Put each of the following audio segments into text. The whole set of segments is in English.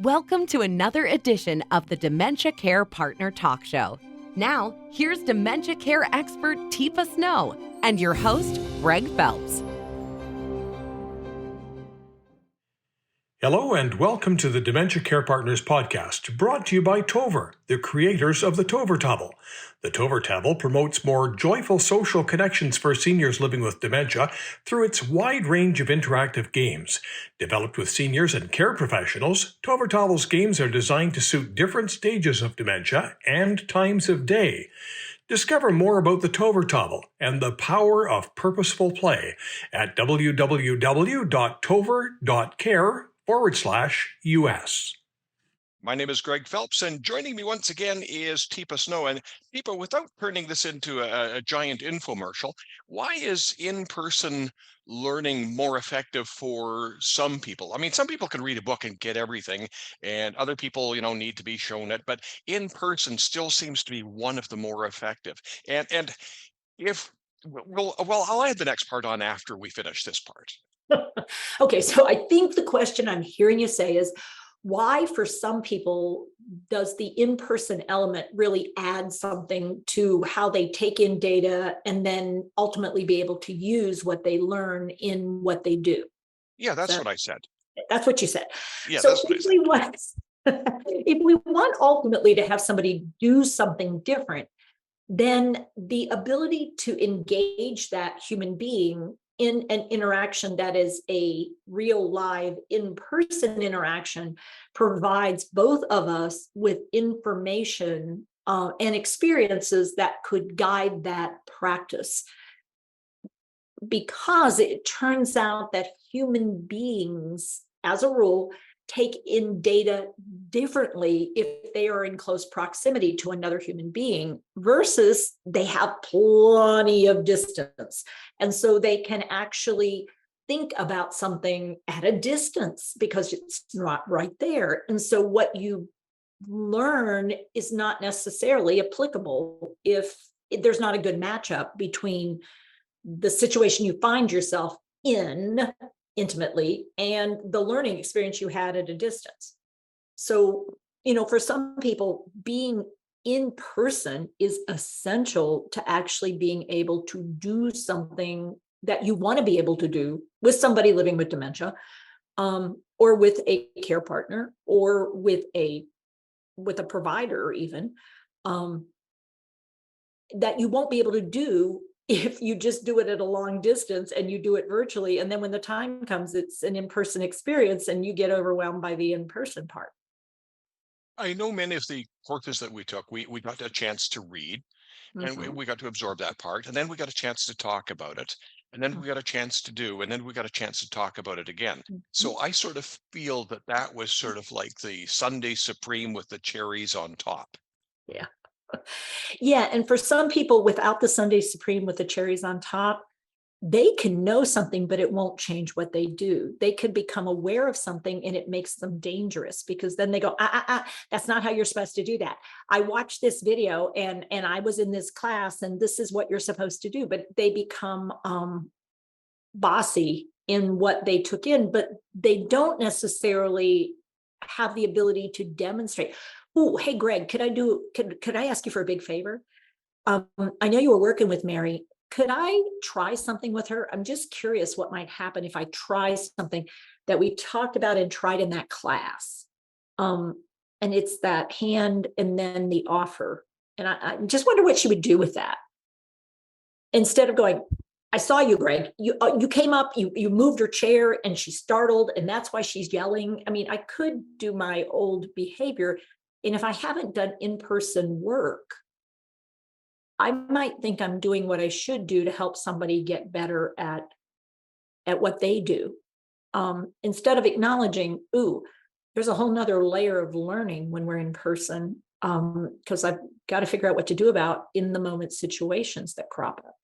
Welcome to another edition of the Dementia Care Partner Talk Show. Now, here's dementia care expert Teepa and your host, Greg Phelps. Hello and welcome to the Dementia Care Partners podcast, brought to you by Tover, the creators of the Tover Table. The Tover Table promotes more joyful social connections for seniors living with dementia through its wide range of interactive games. Developed with seniors and care professionals, Tover Table's games are designed to suit different stages of dementia and times of day. Discover more about the Tover Table and the power of purposeful play at www.tover.care/US. My name is Greg Phelps, and joining me once again is Teepa Snow. And Teepa, without turning this into a giant infomercial, why is in-person learning more effective for some people? I mean, some people can read a book and get everything, and other people, need to be shown it, but in-person still seems to be one of the more effective. And if, well, I'll add the next part on after we finish this part. Okay, so I think the question I'm hearing you say is, why for some people does the in-person element really add something to how they take in data and then ultimately be able to use what they learn in what they do? Yeah, that's what I said. That's what you said. Yeah, so that's what I said. If we want ultimately to have somebody do something different, then the ability to engage that human being in an interaction that is a real live in-person interaction provides both of us with information and experiences that could guide that practice. Because it turns out that human beings, as a rule, take in data differently if they are in close proximity to another human being versus they have plenty of distance. And so they can actually think about something at a distance because it's not right there. And so what you learn is not necessarily applicable if there's not a good matchup between the situation you find yourself in intimately and the learning experience you had at a distance. So, for some people, being in person is essential to actually being able to do something that you want to be able to do with somebody living with dementia, or with a care partner, or with a provider even, that you won't be able to do if you just do it at a long distance and you do it virtually. And then when the time comes, it's an in-person experience and you get overwhelmed by the in-person part. I know many of the courses that we took, we got a chance to read, and we got to absorb that part, and then we got a chance to talk about it, and then we got a chance to do, and then we got a chance to talk about it again. So I sort of feel that was sort of like the Sunday Supreme with the cherries on top. Yeah. Yeah. And for some people, without the Sunday Supreme with the cherries on top, they can know something, but it won't change what they do. They could become aware of something and it makes them dangerous because then they go, that's not how you're supposed to do that. I watched this video and I was in this class and this is what you're supposed to do. But they become bossy in what they took in, but they don't necessarily have the ability to demonstrate. Oh, hey, Greg, could I ask you for a big favor? I know you were working with Mary. Could I try something with her? I'm just curious what might happen if I try something that we talked about and tried in that class. And it's that hand and then the offer. And I just wonder what she would do with that. Instead of going, I saw you, Greg. You came up, you moved her chair and she's startled and that's why she's yelling. I mean, I could do my old behavior. And if I haven't done in-person work, I might think I'm doing what I should do to help somebody get better at what they do. Instead of acknowledging, ooh, there's a whole nother layer of learning when we're in person, because I've got to figure out what to do about in the moment situations that crop up.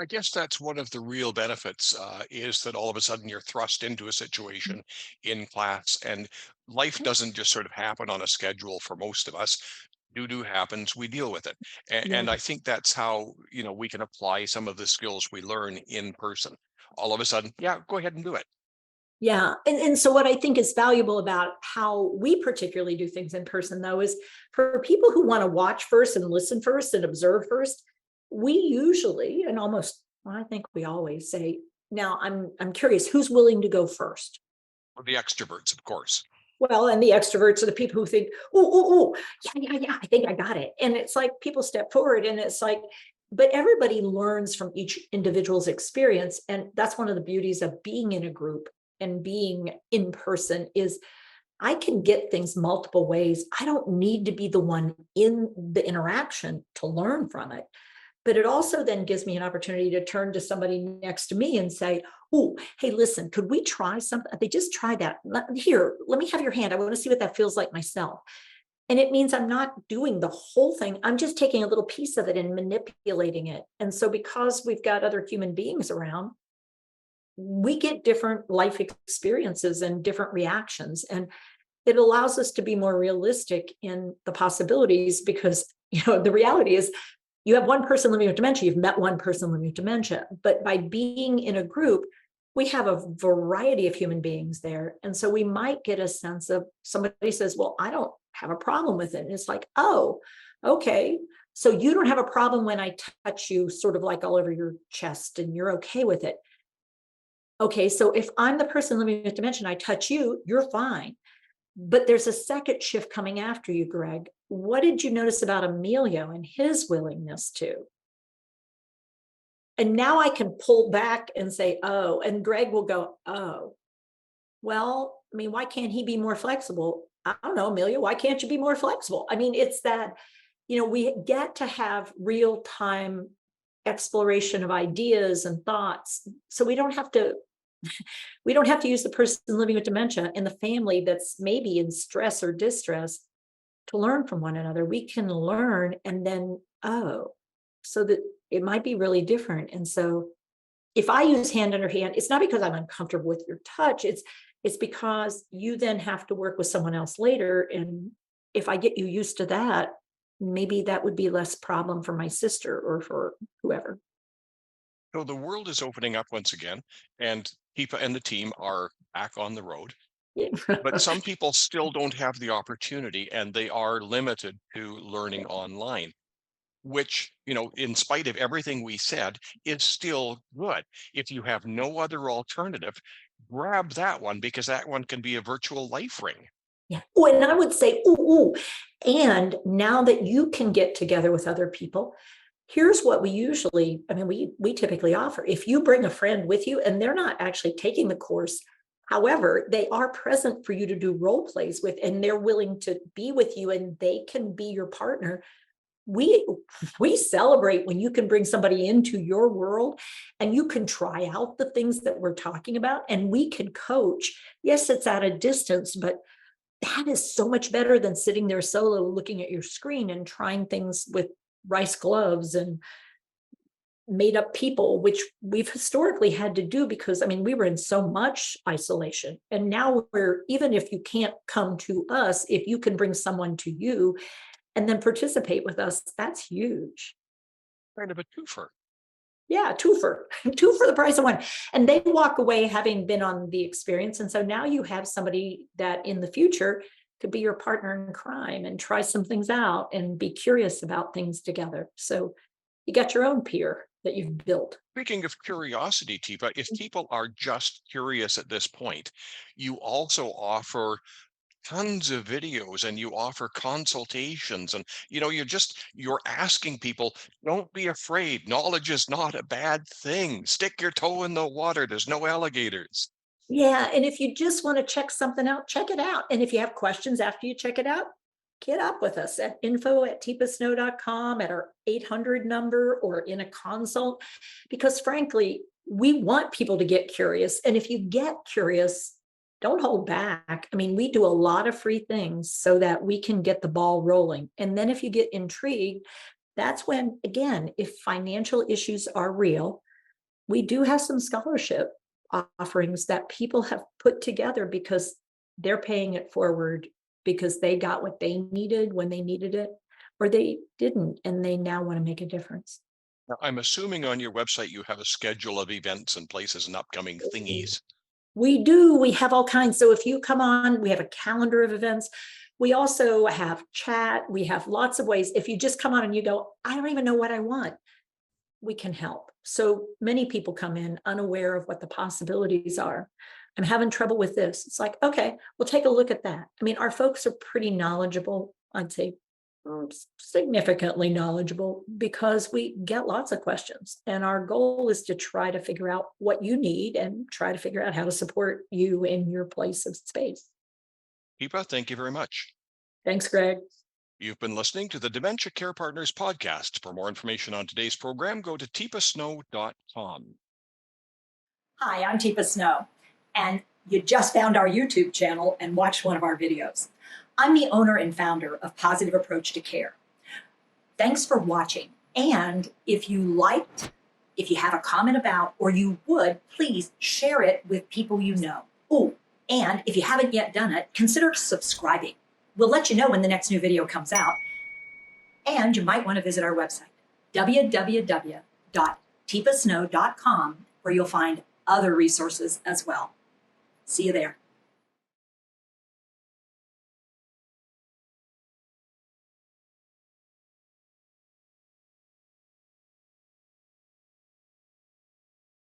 I guess that's one of the real benefits, is that all of a sudden you're thrust into a situation in class, and life doesn't just sort of happen on a schedule for most of us. Do happens, we deal with it. And Yeah. I think that's how, we can apply some of the skills we learn in person. All of a sudden, yeah, go ahead and do it. Yeah. And so what I think is valuable about how we particularly do things in person, though, is for people who want to watch first and listen first and observe first, we usually, and almost, well, I think we always say, now I'm curious, who's willing to go first? Or the extroverts, of course. Well, and the extroverts are the people who think, oh, yeah, I think I got it. And it's like people step forward and it's like, but everybody learns from each individual's experience. And that's one of the beauties of being in a group and being in person is I can get things multiple ways. I don't need to be the one in the interaction to learn from it. But it also then gives me an opportunity to turn to somebody next to me and say, oh, hey, listen, could we try something? They just try that. Here, let me have your hand. I want to see what that feels like myself. And it means I'm not doing the whole thing. I'm just taking a little piece of it and manipulating it. And so because we've got other human beings around, we get different life experiences and different reactions. And it allows us to be more realistic in the possibilities because, the reality is you have one person living with dementia, you've met one person living with dementia, but by being in a group, we have a variety of human beings there. And so we might get a sense of somebody says, well, I don't have a problem with it. And it's like, oh, okay. So you don't have a problem when I touch you sort of like all over your chest and you're okay with it. Okay, so if I'm the person living with dementia and I touch you, you're fine. But there's a second shift coming after you, Greg. What did you notice about Emilio and his willingness to? And now I can pull back and say, oh, and Greg will go, oh, well, I mean, why can't he be more flexible? I don't know, Amelia, why can't you be more flexible? I mean, it's that, we get to have real time exploration of ideas and thoughts. So we don't have to use the person living with dementia and the family that's maybe in stress or distress to learn from one another. We can learn and then, oh, so that it might be really different. And so if I use hand under hand, it's not because I'm uncomfortable with your touch. It's because you then have to work with someone else later. And if I get you used to that, maybe that would be less problem for my sister or for whoever. So the world is opening up once again, and Teepa and the team are back on the road. Yeah. But some people still don't have the opportunity and they are limited to learning online, which, in spite of everything we said, is still good. If you have no other alternative, grab that one because that one can be a virtual life ring. Yeah. Oh, and I would say, ooh. And now that you can get together with other people, here's what we typically offer. If you bring a friend with you and they're not actually taking the course, however, they are present for you to do role plays with, and they're willing to be with you and they can be your partner. We celebrate when you can bring somebody into your world and you can try out the things that we're talking about and we can coach. Yes, it's at a distance, but that is so much better than sitting there solo looking at your screen and trying things with rice gloves and made up people, which we've historically had to do because we were in so much isolation. And now even if you can't come to us, if you can bring someone to you and then participate with us, that's huge. Kind of a twofer. Yeah, two for two for the price of one. And they walk away having been on the experience. And so now you have somebody that in the future could be your partner in crime and try some things out and be curious about things together. So you got your own peer that you've built. Speaking of curiosity, Teepa, if people are just curious at this point, you also offer tons of videos and you offer consultations and you're asking people, don't be afraid, knowledge is not a bad thing, stick your toe in the water, there's no alligators. Yeah. And if you just want to check something out, check it out. And if you have questions after you check it out, get up with us at info@teepasnow.com, at our 800 number, or in a consult, because frankly, we want people to get curious. And if you get curious, don't hold back. We do a lot of free things so that we can get the ball rolling. And then if you get intrigued, that's when, again, if financial issues are real, we do have some scholarship offerings that people have put together because they're paying it forward because they got what they needed when they needed it, or they didn't, and they now want to make a difference. Now, I'm assuming on your website you have a schedule of events and places and upcoming thingies. We do. We have all kinds. So if you come on, we have a calendar of events. We also have chat. We have lots of ways. If you just come on and you go, I don't even know what I want, we can help. So many people come in unaware of what the possibilities are. I'm having trouble with this. It's like, okay, we'll take a look at that. I mean, our folks are pretty knowledgeable. I'd say significantly knowledgeable, because we get lots of questions. And our goal is to try to figure out what you need and try to figure out how to support you in your place of space. Teepa, thank you very much. Thanks, Greg. You've been listening to the Dementia Care Partners podcast. For more information on today's program, go to teepasnow.com. Hi, I'm Teepa Snow, and you just found our YouTube channel and watched one of our videos. I'm the owner and founder of Positive Approach to Care. Thanks for watching. And if you liked, if you have a comment about, or you would, please share it with people you know. Oh, and if you haven't yet done it, consider subscribing. We'll let you know when the next new video comes out. And you might want to visit our website, www.teepasnow.com, where you'll find other resources as well. See you there.